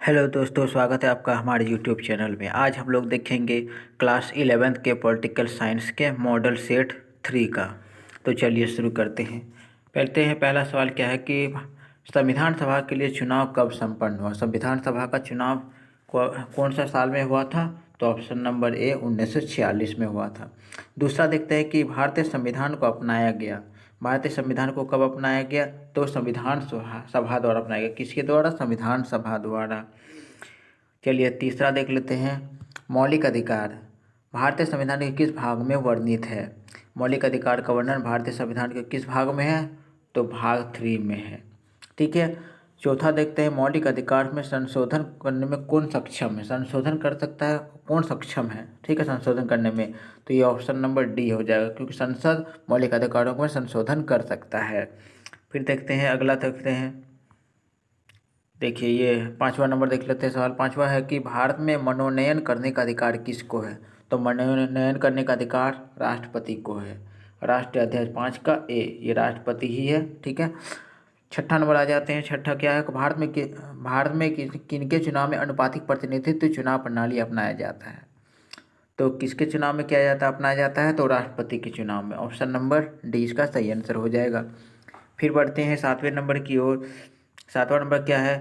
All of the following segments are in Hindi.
हेलो दोस्तों, स्वागत है आपका हमारे यूट्यूब चैनल में। आज हम लोग देखेंगे क्लास 11th के पॉलिटिकल साइंस के मॉडल सेट 3 का। तो चलिए शुरू करते हैं। पहला सवाल क्या है कि संविधान सभा के लिए चुनाव कब संपन्न हुआ। संविधान सभा का चुनाव कौन सा साल में हुआ था? तो ऑप्शन नंबर ए 1946 में हुआ था। दूसरा देखते हैं कि भारतीय संविधान को अपनाया गया। भारतीय संविधान को कब अपनाया गया? तो संविधान सभा द्वारा अपनाया गया। किसके द्वारा? संविधान सभा द्वारा। चलिए तीसरा देख लेते हैं। मौलिक अधिकार भारतीय संविधान के किस भाग में वर्णित है? मौलिक अधिकार का वर्णन भारतीय संविधान के किस भाग में है? तो भाग 3 में है। ठीक है। चौथा देखते हैं, मौलिक अधिकार में संशोधन करने में कौन सक्षम है? संशोधन कर सकता है कौन सक्षम है? ठीक है, संशोधन करने में तो ये ऑप्शन नंबर डी हो जाएगा, क्योंकि संसद मौलिक अधिकारों में संशोधन कर सकता है। फिर देखते हैं अगला, देखते हैं। देखिए ये 5वां नंबर देख लेते हैं। सवाल 5वां है कि भारत में मनोनयन करने का अधिकार किसको है? तो मनोनयन करने का अधिकार राष्ट्रपति को है। राष्ट्रीय अध्यक्ष 5 का ए, ये राष्ट्रपति ही है। ठीक है। छठा नंबर आ जाते हैं। छठा क्या है कि भारत में किनके चुनाव में अनुपातिक प्रतिनिधित्व चुनाव प्रणाली अपनाया जाता है? तो किसके चुनाव में किया जाता है, अपनाया जाता है? तो राष्ट्रपति के चुनाव में। ऑप्शन नंबर डी इसका सही आंसर हो जाएगा। फिर बढ़ते हैं 7वें नंबर की ओर। 7वां नंबर क्या है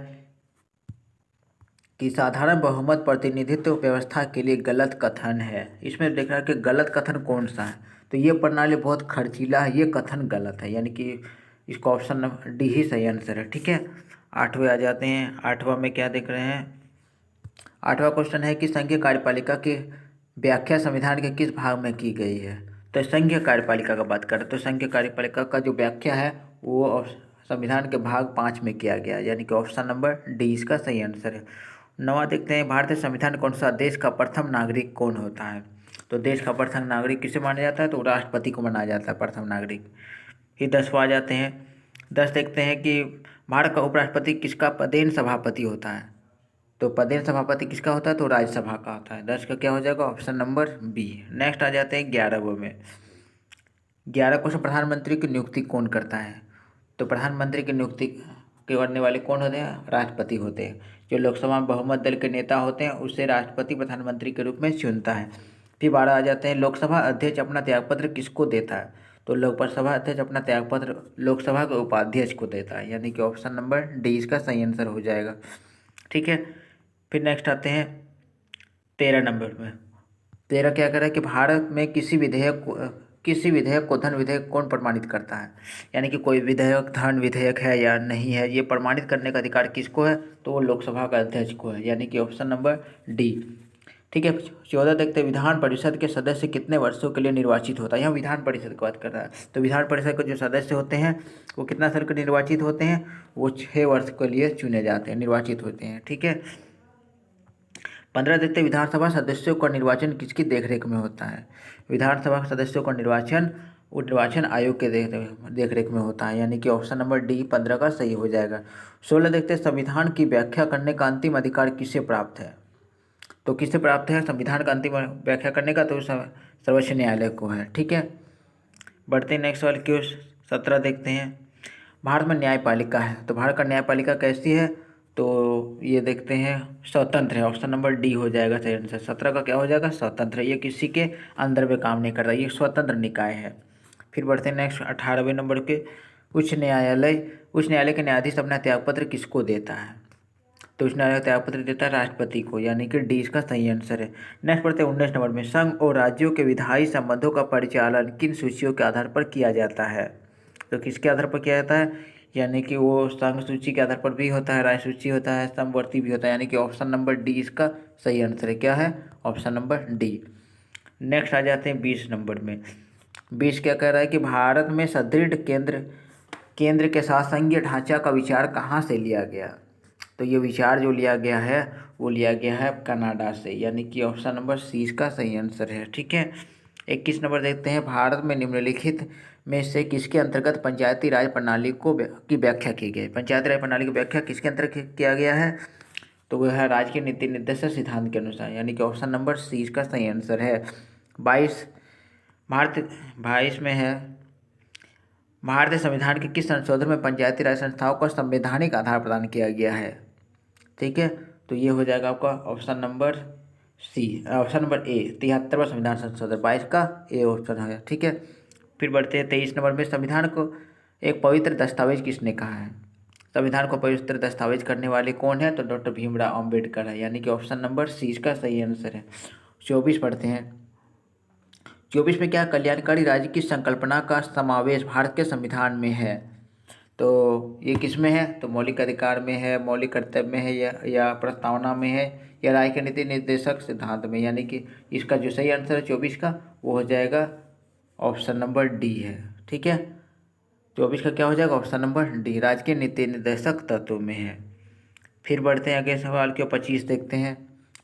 कि साधारण बहुमत प्रतिनिधित्व व्यवस्था के लिए गलत कथन है। इसमें देख रहा है कि गलत कथन कौन सा है? तो ये प्रणाली बहुत खर्चीला है, ये कथन गलत है, यानी कि इसका ऑप्शन नंबर डी ही सही आंसर है। ठीक है। 8वें आ जाते हैं। 8वां में क्या देख रहे हैं? 8वां क्वेश्चन है कि संघीय कार्यपालिका की व्याख्या संविधान के किस भाग में की गई है? तो संघीय कार्यपालिका का बात करें तो संघीय कार्यपालिका का जो व्याख्या है वो संविधान के भाग 5 में किया गया, यानी कि ऑप्शन नंबर डी इसका सही आंसर है। 9वां देखते हैं, भारतीय संविधान के अनुसार देश का प्रथम नागरिक कौन होता है? तो देश का प्रथम नागरिक किसे माना जाता है? तो राष्ट्रपति को माना जाता है प्रथम नागरिक। फिर 10वां आ जाते हैं। 10 देखते हैं कि भारत का उपराष्ट्रपति किसका पदेन सभापति होता है? तो पदेन सभापति किसका होता है? तो राज्यसभा का होता है। 10 का क्या हो जाएगा? Option number B. नेक्स्ट आ जाते हैं 11वें में। 11 क्वेश्चन, प्रधानमंत्री की नियुक्ति कौन करता है? तो प्रधानमंत्री की नियुक्ति करने वाले कौन होते हैं? राष्ट्रपति होते हैं। जो लोकसभा में बहुमत दल के नेता होते हैं उसे राष्ट्रपति प्रधानमंत्री के रूप में चुनता है। फिर 12 आ जाते हैं, लोकसभा अध्यक्ष अपना त्यागपत्र किसको देता है? तो लोकसभा अध्यक्ष अपना त्यागपत्र लोकसभा के उपाध्यक्ष को देता है, यानी कि ऑप्शन नंबर डी इसका सही आंसर हो जाएगा। ठीक है। फिर नेक्स्ट आते हैं 13 नंबर में। 13 क्या कह रहा है कि भारत में किसी विधेयक को धन विधेयक कौन प्रमाणित करता है? यानी कि कोई विधेयक धन विधेयक है या नहीं है, ये प्रमाणित करने का अधिकार किसको है? तो वो लोकसभा का अध्यक्ष को है, यानी कि ऑप्शन नंबर डी। ठीक है। 14 देखते हैं, विधान परिषद के सदस्य कितने वर्षों के लिए निर्वाचित होता है? यहाँ विधान परिषद की बात कर रहा है। तो विधान परिषद के जो सदस्य होते हैं वो कितना साल के निर्वाचित होते हैं? वो 6 वर्ष के लिए चुने जाते हैं, निर्वाचित होते हैं। ठीक है। 15 देखते, विधानसभा सदस्यों का निर्वाचन किसकी देखरेख में होता है? विधानसभा सदस्यों का निर्वाचन आयोग के देखरेख में होता है, यानी कि ऑप्शन नंबर डी 15 का सही हो जाएगा। 16 देखते, संविधान की व्याख्या करने का अंतिम अधिकार किसे प्राप्त है? तो किसे प्राप्त है संविधान का अंतिम व्याख्या करने का? तो सर्वोच्च न्यायालय को है। ठीक है। बढ़ते हैं नेक्स्ट वाले क्यों। 17 देखते हैं, भारत में न्यायपालिका है, तो भारत का न्यायपालिका कैसी है? तो ये देखते हैं स्वतंत्र है, ऑप्शन नंबर डी हो जाएगा सही आंसर। 17 का क्या हो जाएगा? स्वतंत्र है, ये किसी के अंदर में काम नहीं कर रहा, ये स्वतंत्र निकाय है। फिर बढ़ते हैं नेक्स्ट 18वें नंबर के। उच्च न्यायालय के न्यायाधीश अपना त्यागपत्र किसको देता है? तो उच्च न्यायालय त्यागपत्र देता है राष्ट्रपति को, यानी कि डी इसका सही आंसर है। नेक्स्ट बढ़ते हैं 19 नंबर में, संघ और राज्यों के विधायी संबंधों का परिचालन किन सूचियों के आधार पर किया जाता है? तो किसके आधार पर किया जाता है? यानी कि वो संघ सूची के आधार पर भी होता है, राज्य सूची होता है, समवर्ती भी होता है, यानी कि ऑप्शन नंबर डी इसका सही आंसर है। क्या है? Option number D. नेक्स्ट आ जाते हैं 20 नंबर में। 20 क्या कह रहा है कि भारत में सुदृढ़ केंद्र के साथ संघीय ढांचा का विचार कहाँ से लिया गया? तो ये विचार जो लिया गया है वो लिया गया है कनाडा से, यानी कि ऑप्शन नंबर सी इसका सही आंसर है। ठीक है। 21 नंबर देखते हैं, भारत में निम्नलिखित में से किसके अंतर्गत पंचायती राज प्रणाली की व्याख्या की गई? पंचायती राज प्रणाली की व्याख्या किसके अंतर्गत किया गया है? तो वह है राज्य के नीति निर्देशक सिद्धांत के अनुसार, यानी कि ऑप्शन नंबर सी इसका सही आंसर है। 22 भारत 22 में है, भारतीय संविधान के किस संशोधन में पंचायती राज संस्थाओं को संवैधानिक आधार प्रदान किया गया है? ठीक है। तो ये हो जाएगा आपका option number C, option number A, 73वां संविधान संशोधन 22 का ए ऑप्शन है। ठीक है, फिर बढ़ते हैं 23 नंबर में, संविधान को एक पवित्र दस्तावेज किसने कहा है? संविधान को पवित्र दस्तावेज करने वाले कौन है? तो डॉक्टर भीमराव अम्बेडकर है, यानी कि ऑप्शन नंबर सी इसका सही आंसर है। 24 पढ़ते हैं, 24 में क्या कल्याणकारी राज्य की संकल्पना का समावेश भारत के संविधान में है? तो ये किस में है? तो मौलिक अधिकार में है, मौलिक कर्तव्य में है, या प्रस्तावना में है, या राय के नीति निर्देशक सिद्धांत में, यानी कि इसका जो सही आंसर है 24 का वो हो जाएगा ऑप्शन नंबर डी है। ठीक है, 24 का क्या हो जाएगा? ऑप्शन नंबर डी, राज्य के नीति निर्देशक तत्व में है। फिर बढ़ते हैं अगले सवाल के 25 देखते हैं।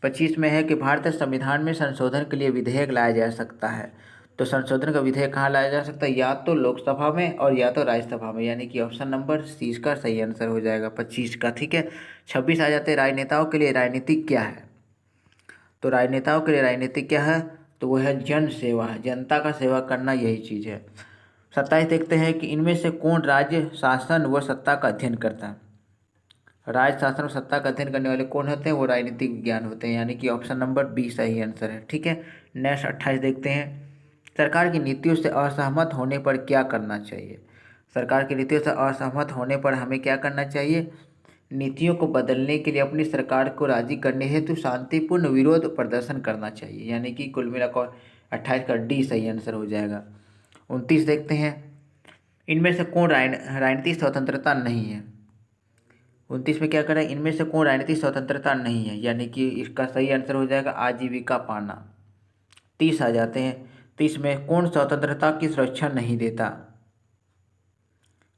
25 में है कि भारतीय संविधान में संशोधन के लिए विधेयक लाया जा सकता है। तो संशोधन का विधेयक कहाँ लाया जा सकता है? या तो लोकसभा में और या तो राज्यसभा में, यानी कि ऑप्शन नंबर सी इसका सही आंसर हो जाएगा 25 का। ठीक है, 26 आ जाते हैं, राजनेताओं के लिए राजनीति क्या है? तो राजनेताओं के लिए राजनीति क्या है? तो वो है जन सेवा, जनता का सेवा करना, यही चीज़ है। 27 देखते हैं कि इनमें से कौन राज्य शासन व सत्ता का अध्ययन करता है? राज्य शासन और सत्ता का अध्ययन करने वाले कौन होते हैं? वो राजनीतिक विज्ञान होते हैं, यानी कि ऑप्शन नंबर बी सही आंसर है। ठीक है, नेक्स्ट 28 देखते हैं, सरकार की नीतियों से असहमत होने पर क्या करना चाहिए? सरकार की नीतियों से असहमत होने पर हमें क्या करना चाहिए? नीतियों को बदलने के लिए अपनी सरकार को राजी करने हेतु शांतिपूर्ण विरोध प्रदर्शन करना चाहिए, यानी कि कुल मिलाकर 28 का डी सही आंसर हो जाएगा। 29 देखते हैं, इनमें से कौन राजनीतिक स्वतंत्रता नहीं है? 29 में क्या करें? इनमें से कौन राजनीतिक स्वतंत्रता नहीं है, यानी कि इसका सही आंसर हो जाएगा आजीविका पाना। 30 आ जाते हैं, 30 में कौन स्वतंत्रता की सुरक्षा नहीं देता?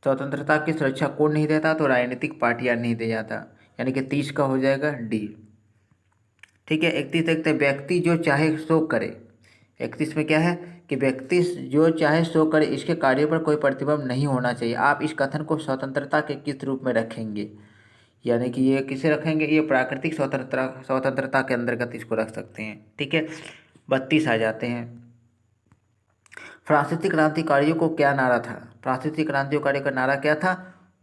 स्वतंत्रता की सुरक्षा कौन नहीं देता? तो राजनीतिक पार्टियां नहीं दे जाता, यानी कि 30 का हो जाएगा डी। ठीक है, 31 देखते हैं, व्यक्ति जो चाहे सो करे। 31 में क्या है कि व्यक्ति जो चाहे सो करे, इसके कार्य पर कोई प्रतिबंध नहीं होना चाहिए। आप इस कथन को स्वतंत्रता के किस रूप में रखेंगे? यानी कि ये किसे रखेंगे? ये प्राकृतिक स्वतंत्रता के अंतर्गत इसको रख सकते हैं। ठीक है, 32 आ जाते हैं, फ्रांसीसी क्रांतिकारियों को क्या नारा था? फ्रांसीसी क्रांतिकारियों का नारा क्या था?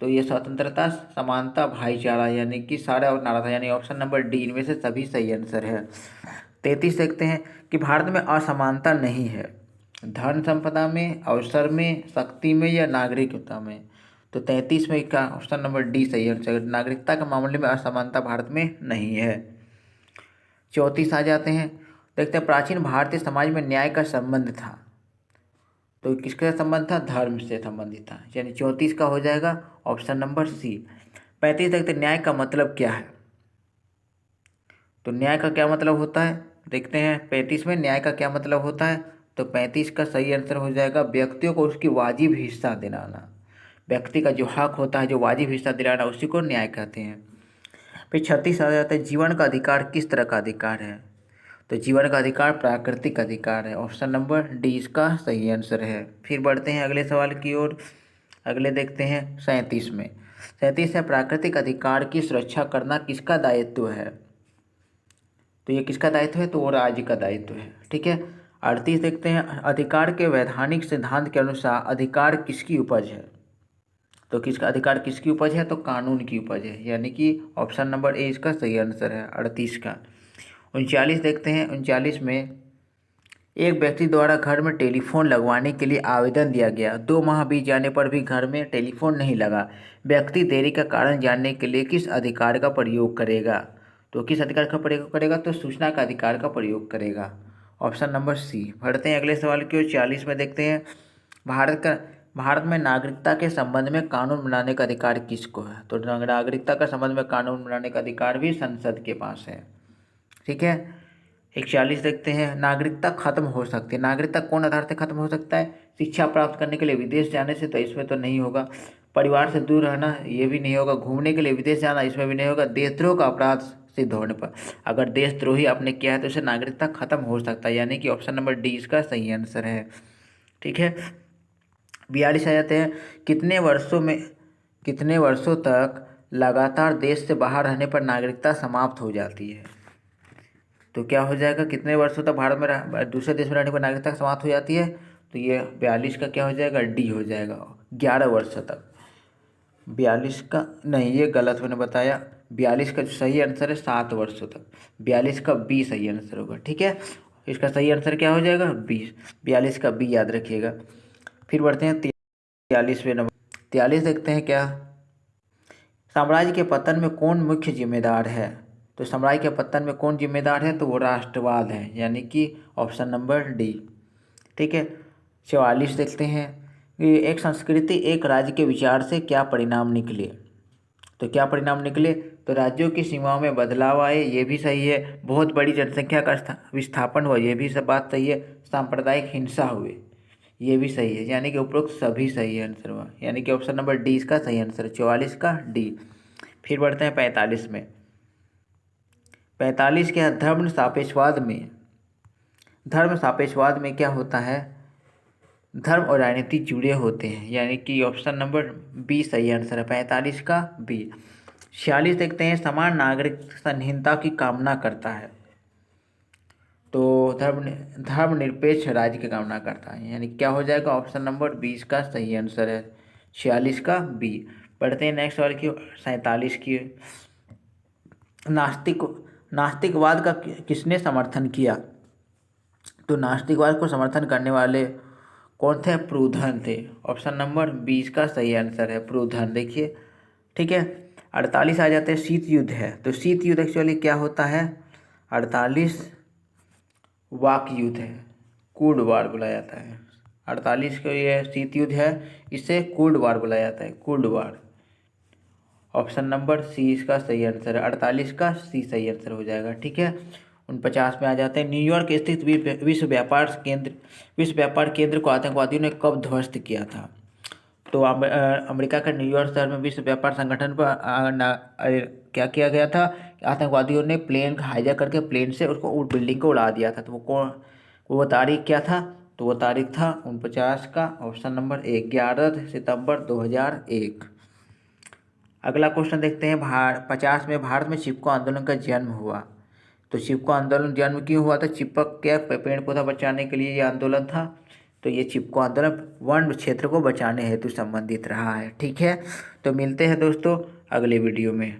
तो ये स्वतंत्रता, समानता, भाईचारा, यानी कि सारा और नारा था, यानी ऑप्शन नंबर डी इनमें से सभी सही आंसर है। 33 देखते हैं कि भारत में असमानता नहीं है, धन संपदा में, अवसर में, शक्ति में, या नागरिकता में। तो 33 में इसका ऑप्शन नंबर डी सही आंसर, नागरिकता के मामले में असमानता भारत में नहीं है। 34 आ जाते हैं, देखते हैं, प्राचीन भारतीय समाज में न्याय का संबंध था। तो किसका संबंध था? धर्म से संबंधित था, यानी 34 का हो जाएगा ऑप्शन नंबर सी। 35 देखते हैं, न्याय का मतलब क्या है? तो न्याय का क्या मतलब होता है? देखते हैं 35 में न्याय का क्या मतलब होता है। तो 35 का सही आंसर हो जाएगा व्यक्तियों को उसकी वाजिब हिस्सा दिलाना। व्यक्ति का जो हक होता है, जो वाजिब हिस्सा दिलाना, उसी को न्याय कहते हैं। फिर 36 आ जाता है, जीवन का अधिकार किस तरह का अधिकार है? तो जीवन का अधिकार प्राकृतिक अधिकार है, ऑप्शन नंबर डी इसका सही आंसर है। फिर बढ़ते हैं अगले सवाल की ओर। अगले देखते हैं 37 में, 37 है, प्राकृतिक अधिकार की सुरक्षा करना किसका दायित्व है? तो ये किसका दायित्व है? तो वो राज्य का दायित्व है। ठीक है, 38 देखते हैं, अधिकार के वैधानिक सिद्धांत के अनुसार अधिकार किसकी उपज है? तो किसका अधिकार किसकी उपज है? तो कानून की उपज है, यानी कि ऑप्शन नंबर ए इसका सही आंसर है 38 का। 39 देखते हैं, 39 में, एक व्यक्ति द्वारा घर में टेलीफोन लगवाने के लिए आवेदन दिया गया, 2 माह बीत जाने पर भी घर में टेलीफोन नहीं लगा, व्यक्ति देरी का कारण जानने के लिए किस अधिकार का प्रयोग करेगा? तो किस अधिकार का प्रयोग करेगा? तो सूचना का अधिकार का प्रयोग करेगा, ऑप्शन नंबर सी। बढ़ते हैं अगले सवाल की ओर। 40 में देखते हैं, भारत में नागरिकता के संबंध में कानून बनाने का अधिकार किसको है? तो नागरिकता का संबंध में कानून बनाने का अधिकार भी संसद के पास है। ठीक है, 41 देखते हैं, नागरिकता खत्म हो सकती है, नागरिकता कौन आधार से खत्म हो सकता है? शिक्षा प्राप्त करने के लिए विदेश जाने से, तो इसमें तो नहीं होगा। परिवार से दूर रहना, ये भी नहीं होगा। घूमने के लिए विदेश जाना, इसमें भी नहीं होगा। देशद्रोह का अपराध सिद्ध होने पर, अगर देशद्रोही आपने किया है तो इसे नागरिकता खत्म हो सकता है, यानी कि ऑप्शन नंबर डी इसका सही आंसर है। ठीक है, 42 आ जाते हैं, कितने वर्षों तक लगातार देश से बाहर रहने पर नागरिकता समाप्त हो जाती है? तो क्या हो जाएगा? कितने वर्षों तक भारत में दूसरे देश में रहने पर नागरिकता समाप्त हो जाती है? तो ये 42 का क्या हो जाएगा? डी हो जाएगा, 11 वर्ष तक। 42 का नहीं, ये गलत मैंने बताया, 42 का जो सही आंसर है 7 वर्षों तक। 42 का बी सही आंसर होगा। ठीक है, इसका सही आंसर क्या हो जाएगा? 20। 42 का बी याद रखिएगा। फिर बढ़ते हैं 43वें नंबर। 43 देखते हैं क्या, साम्राज्य के पतन में कौन मुख्य जिम्मेदार है? तो साम्राज्य के पतन में कौन जिम्मेदार है? तो वो राष्ट्रवाद है, यानी कि ऑप्शन नंबर डी। ठीक है, 44 देखते हैं, ये एक संस्कृति एक राज्य के विचार से क्या परिणाम निकले? तो क्या परिणाम निकले? तो राज्यों की सीमाओं में बदलाव आए, ये भी सही है। बहुत बड़ी जनसंख्या का विस्थापन हुआ, ये भी सब बात सही है। सांप्रदायिक हिंसा हुई, ये भी सही है। यानी कि उपरोक्त सभी सही है आंसर हुआ, यानी कि ऑप्शन नंबर डी इसका सही आंसर है, 44 का डी। फिर बढ़ते हैं 45 में। 45 क्या, धर्म सापेक्षवाद में, धर्म सापेक्षवाद में क्या होता है? धर्म और राजनीति जुड़े होते हैं, यानी कि ऑप्शन नंबर बी सही आंसर है, 45 का बी। 46 देखते हैं, समान नागरिक संहिता की कामना करता है। तो धर्मनिरपेक्ष राज्य की कामना करता है, यानी क्या हो जाएगा? ऑप्शन नंबर 20 का सही आंसर है, 46 का बी। पढ़ते हैं नेक्स्ट वाले की, 47 की। नास्तिकवाद का किसने समर्थन किया? तो नास्तिकवाद को समर्थन करने वाले कौन थे? प्रूधन थे। ऑप्शन नंबर 20 का सही आंसर है, प्रूधन। देखिए, ठीक है। 48 आ जाते हैं, शीत युद्ध है। तो शीत युद्ध एक्चुअली क्या होता है? 48 वाक युद्ध है, कोल्ड वार बोला जाता है। 48 को ये शीत युद्ध है, इसे कोल्ड वार बोला जाता है, cold war. Option number C इसका सही आंसर है, 48 का सी सही आंसर हो जाएगा। ठीक है, 49 में आ जाते हैं, न्यूयॉर्क स्थित विश्व व्यापार केंद्र को आतंकवादियों ने कब ध्वस्त किया था? तो अमेरिका के न्यूयॉर्क शहर में विश्व व्यापार संगठन पर क्या किया गया था? आतंकवादियों ने प्लेन हाईजैक करके प्लेन से उसको बिल्डिंग को उड़ा दिया था। तो वो तारीख क्या था? तो वो तारीख था 49 का ऑप्शन नंबर 11 सितंबर 2001। अगला क्वेश्चन देखते हैं, 50 में, भारत में चिपको आंदोलन का जन्म हुआ। तो चिपको आंदोलन जन्म क्यों हुआ था? चिपक क्या पेड़ पौधा बचाने के लिए ये आंदोलन था। तो ये चिपको आंदोलन वन क्षेत्र को बचाने हेतु संबंधित रहा है। ठीक है, तो मिलते हैं दोस्तों अगले वीडियो में।